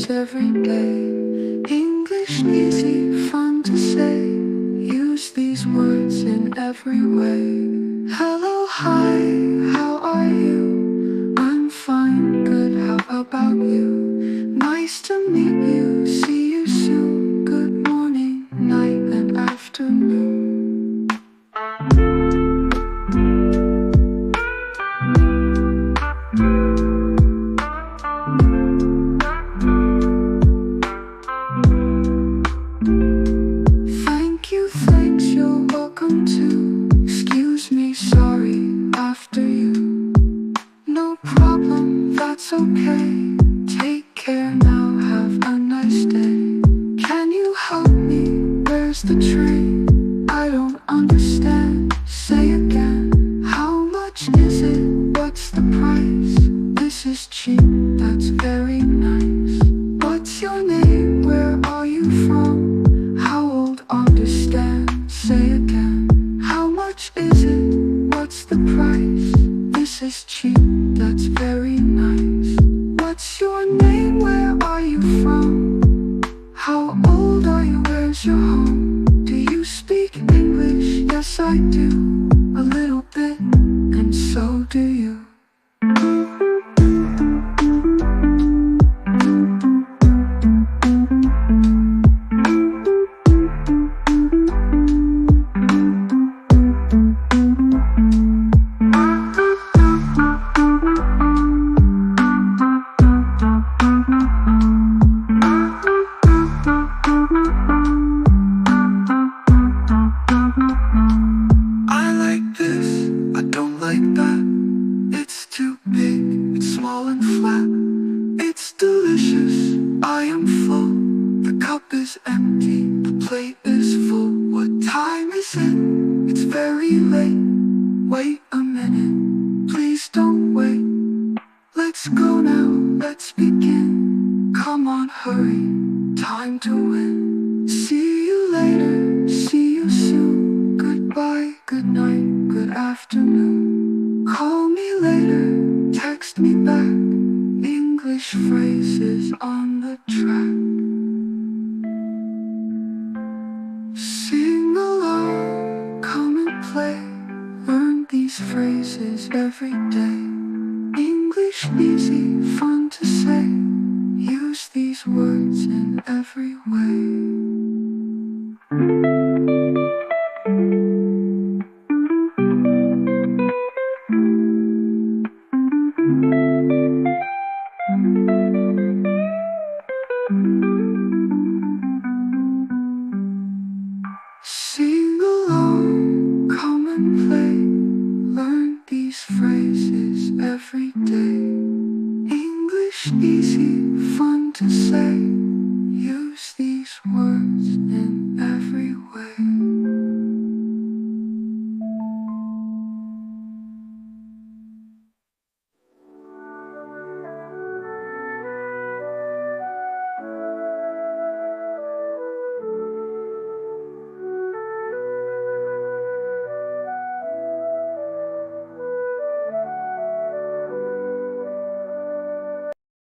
every day. English easy, fun to say. Use these words in every way. Hello, hi, how are you? I'm fine, good, how about you? Nice to meet you, see you soon. Good morning, night, and afternoon. Thank you, thanks, you're welcome to. Excuse me, sorry, after you. No problem, that's okay. Take care now, have a nice day. Can you help me? Where's the train? I don't understand, say again. How much is it? What's the price? This is cheap, that's very nice. What's your name? Where are you from? How old? Understand, say again. How much is it? What's the price? This is cheap, that's very nice. What's your name? Where are you from? How old are you? Where's your home? Do you speak English? Yes, I do, a little bit, and so do you. I like this, I don't like that. It's too big, it's small and flat. It's delicious, I am full. The cup is empty, the plate is full. What time is it? It's very late. Wait a minute, please don't wait. Let's go now, let's begin. Come on, hurry, time to win. See you later, see you soon. Goodbye, good night, good afternoon. Call me later, text me back. English phrases on the track. Sing along, come and play. Learn these phrases every day. English easy, fun to say. Use these words in every way. Sing along, come and play. Learn these phrases every day. English easy,